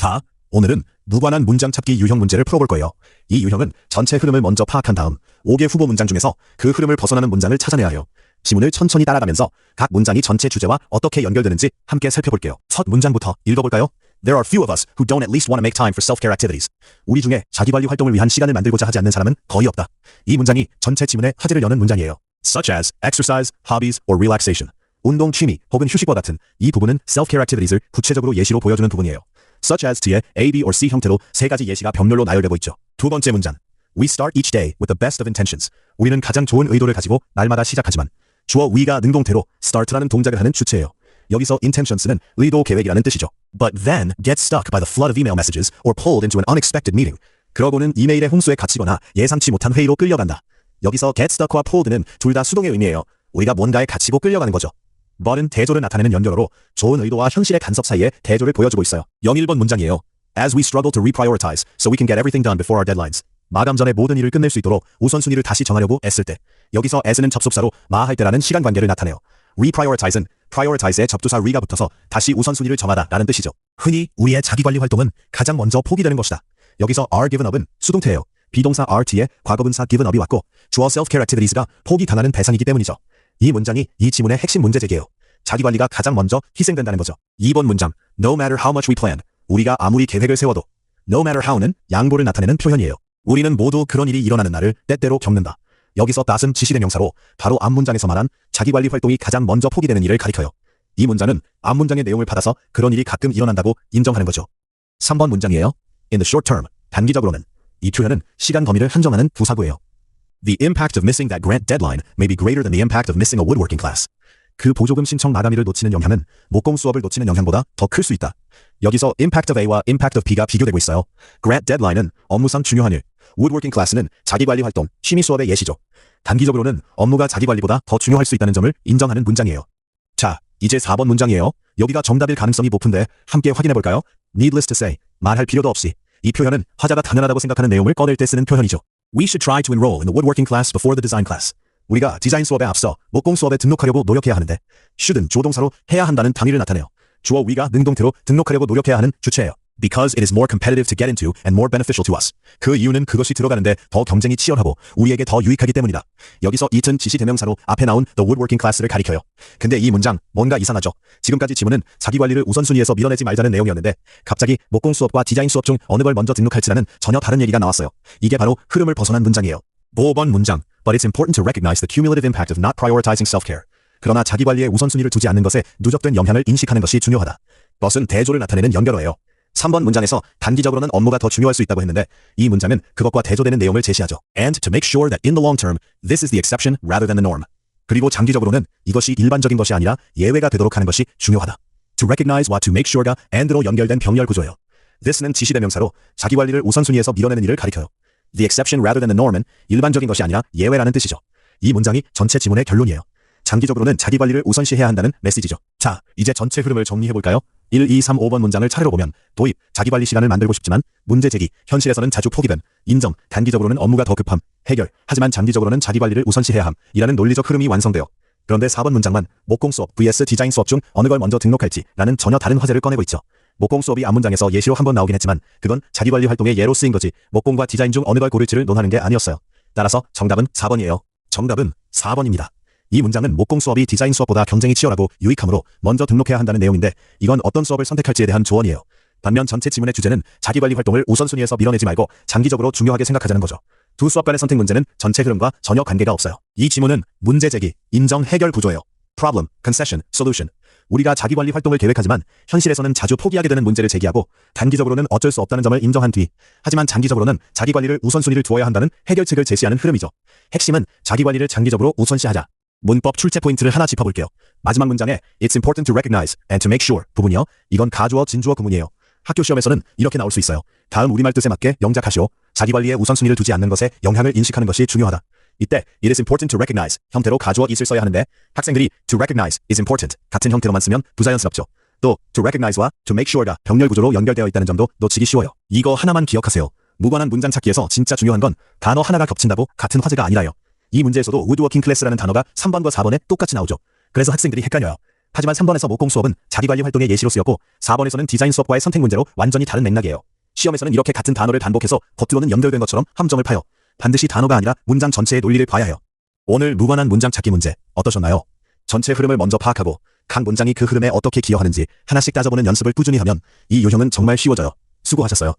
자, 오늘은 무관한 문장 찾기 유형 문제를 풀어볼 거예요. 이 유형은 전체 흐름을 먼저 파악한 다음 5개 후보 문장 중에서 그 흐름을 벗어나는 문장을 찾아내야 해요. 지문을 천천히 따라가면서 각 문장이 전체 주제와 어떻게 연결되는지 함께 살펴볼게요. 첫 문장부터 읽어볼까요? There are few of us who don't at least want to make time for self-care activities. 우리 중에 자기관리 활동을 위한 시간을 만들고자 하지 않는 사람은 거의 없다. 이 문장이 전체 지문의 화제를 여는 문장이에요. Such as exercise, hobbies, or relaxation. 운동, 취미 혹은 휴식과 같은 이 부분은 self-care activities를 구체적으로 예시로 보여주는 부분이에요. Such as 뒤에 A, B, or C 형태로 세 가지 예시가 병렬로 나열되고 있죠. 두 번째 문장. We start each day with the best of intentions. 우리는 가장 좋은 의도를 가지고 날마다 시작하지만 주어 we가 능동태로 start라는 동작을 하는 주체예요. 여기서 intentions는 의도 계획이라는 뜻이죠. But then get stuck by the flood of email messages or pulled into an unexpected meeting. 그러고는 이메일의 홍수에 갇히거나 예상치 못한 회의로 끌려간다. 여기서 get stuck와 pulled는 둘 다 수동의 의미예요. 우리가 뭔가에 갇히고 끌려가는 거죠. but은 대조를 나타내는 연결어로 좋은 의도와 현실의 간섭 사이에 대조를 보여주고 있어요. 01번 문장이에요. As we struggle to reprioritize so we can get everything done before our deadlines. 마감 전에 모든 일을 끝낼 수 있도록 우선순위를 다시 정하려고 애쓸 때. 여기서 as는 접속사로 마할 때라는 시간 관계를 나타내요. reprioritize는 prioritize에 접두사 re가 붙어서 다시 우선순위를 정하다 라는 뜻이죠. 흔히 우리의 자기관리 활동은 가장 먼저 포기되는 것이다. 여기서 are given up은 수동태예요. 비동사 are에 과거분사 given up이 왔고 주어 self-care activities가 포기당하는 대상이기 때문이죠. 이 문장이 이 지문의 핵심 문제제기예요. 자기관리가 가장 먼저 희생된다는 거죠. 2번 문장. No matter how much we plan. 우리가 아무리 계획을 세워도. No matter how는 양보를 나타내는 표현이에요. 우리는 모두 그런 일이 일어나는 날을 때때로 겪는다. 여기서 that은 지시대명사로 바로 앞문장에서 말한 자기관리 활동이 가장 먼저 포기되는 일을 가리켜요. 이 문장은 앞문장의 내용을 받아서 그런 일이 가끔 일어난다고 인정하는 거죠. 3번 문장이에요. In the short term. 단기적으로는. 이 표현은 시간 범위를 한정하는 부사구예요. The impact of missing that grant deadline may be greater than the impact of missing a woodworking class. 그 보조금 신청 마감일을 놓치는 영향은 목공 수업을 놓치는 영향보다 더 클 수 있다. 여기서 impact of A와 impact of B가 비교되고 있어요. grant deadline은 업무상 중요한 일, woodworking class는 자기관리 활동, 취미 수업의 예시죠. 단기적으로는 업무가 자기관리보다 더 중요할 수 있다는 점을 인정하는 문장이에요. 자, 이제 4번 문장이에요. 여기가 정답일 가능성이 높은데 함께 확인해볼까요? Needless to say, 말할 필요도 없이. 이 표현은 화자가 당연하다고 생각하는 내용을 꺼낼 때 쓰는 표현이죠. We should try to enroll in the woodworking class before the design class. 우리가 디자인 수업에 앞서 목공 수업에 등록하려고 노력해야 하는데 should은 조동사로 해야 한다는 당위를 나타내요. 주어 we가 능동태로 등록하려고 노력해야 하는 주체예요. Because it is more competitive to get into and more beneficial to us. 그 이유는 그것이 들어가는데 더 경쟁이 치열하고 우리에게 더 유익하기 때문이다. 여기서 it은 지시대명사로 앞에 나온 the woodworking class를 가리켜요. 근데 이 문장 뭔가 이상하죠? 지금까지 지문은 자기관리를 우선순위에서 밀어내지 말자는 내용이었는데 갑자기 목공 수업과 디자인 수업 중 어느 걸 먼저 등록할지라는 전혀 다른 얘기가 나왔어요. 이게 바로 흐름을 벗어난 문장이에요. 5번 문장. But it's important to recognize the cumulative impact of not prioritizing self-care. 그러나 자기관리에 우선순위를 두지 않는 것에 누적된 영향을 인식하는 것이 중요하다. but은 대조를 나타내는 연결어예요. 3번 문장에서 단기적으로는 업무가 더 중요할 수 있다고 했는데 이 문장은 그것과 대조되는 내용을 제시하죠. And to make sure that in the long term, this is the exception rather than the norm. 그리고 장기적으로는 이것이 일반적인 것이 아니라 예외가 되도록 하는 것이 중요하다. To recognize what to make sure가 and로 연결된 병렬 구조예요. this는 지시대명사로 자기관리를 우선순위에서 밀어내는 일을 가리켜요. The exception rather than the norm은 일반적인 것이 아니라 예외라는 뜻이죠. 이 문장이 전체 지문의 결론이에요. 장기적으로는 자기관리를 우선시해야 한다는 메시지죠. 자, 이제 전체 흐름을 정리해볼까요? 1, 2, 3, 5번 문장을 차례로 보면 도입, 자기관리 시간을 만들고 싶지만 문제 제기, 현실에서는 자주 포기됨, 인정, 단기적으로는 업무가 더 급함, 해결, 하지만 장기적으로는 자기관리를 우선시해야 함 이라는 논리적 흐름이 완성돼요. 그런데 4번 문장만 목공 수업 vs 디자인 수업 중 어느 걸 먼저 등록할지 라는 전혀 다른 화제를 꺼내고 있죠. 목공 수업이 앞문장에서 예시로 한번 나오긴 했지만 그건 자기관리 활동의 예로 쓰인 거지 목공과 디자인 중 어느 걸 고를지를 논하는 게 아니었어요. 따라서 정답은 4번이에요. 정답은 4번입니다. 이 문장은 목공 수업이 디자인 수업보다 경쟁이 치열하고 유익하므로 먼저 등록해야 한다는 내용인데 이건 어떤 수업을 선택할지에 대한 조언이에요. 반면 전체 지문의 주제는 자기관리 활동을 우선순위에서 밀어내지 말고 장기적으로 중요하게 생각하자는 거죠. 두 수업 간의 선택 문제는 전체 흐름과 전혀 관계가 없어요. 이 지문은 문제 제기, 인정, 해결 구조예요. Problem, concession, solution. 우리가 자기관리 활동을 계획하지만 현실에서는 자주 포기하게 되는 문제를 제기하고 단기적으로는 어쩔 수 없다는 점을 인정한 뒤 하지만 장기적으로는 자기관리를 우선순위를 두어야 한다는 해결책을 제시하는 흐름이죠. 핵심은 자기관리를 장기적으로 우선시하자. 문법 출제 포인트를 하나 짚어볼게요. 마지막 문장에 It's important to recognize and to make sure 부분이요. 이건 가주어 진주어 구문이에요. 학교 시험에서는 이렇게 나올 수 있어요. 다음 우리말 뜻에 맞게 영작하시오. 자기관리에 우선순위를 두지 않는 것에 영향을 인식하는 것이 중요하다. 이때 it is important to recognize 형태로 가주어 is을 써야 하는데 학생들이 to recognize is important 같은 형태로만 쓰면 부자연스럽죠. 또 to recognize와 to make sure가 병렬 구조로 연결되어 있다는 점도 놓치기 쉬워요. 이거 하나만 기억하세요. 무관한 문장 찾기에서 진짜 중요한 건 단어 하나가 겹친다고 같은 화제가 아니라요. 이 문제에서도 woodworking class라는 단어가 3번과 4번에 똑같이 나오죠. 그래서 학생들이 헷갈려요. 하지만 3번에서 모공 수업은 자기관리 활동의 예시로 쓰였고 4번에서는 디자인 수업과의 선택 문제로 완전히 다른 맥락이에요. 시험에서는 이렇게 같은 단어를 반복해서 겉으로는 연결된 것처럼 함정을 파요. 반드시 단어가 아니라 문장 전체의 논리를 봐야 해요. 오늘 무관한 문장 찾기 문제 어떠셨나요? 전체 흐름을 먼저 파악하고 각 문장이 그 흐름에 어떻게 기여하는지 하나씩 따져보는 연습을 꾸준히 하면 이 유형은 정말 쉬워져요. 수고하셨어요.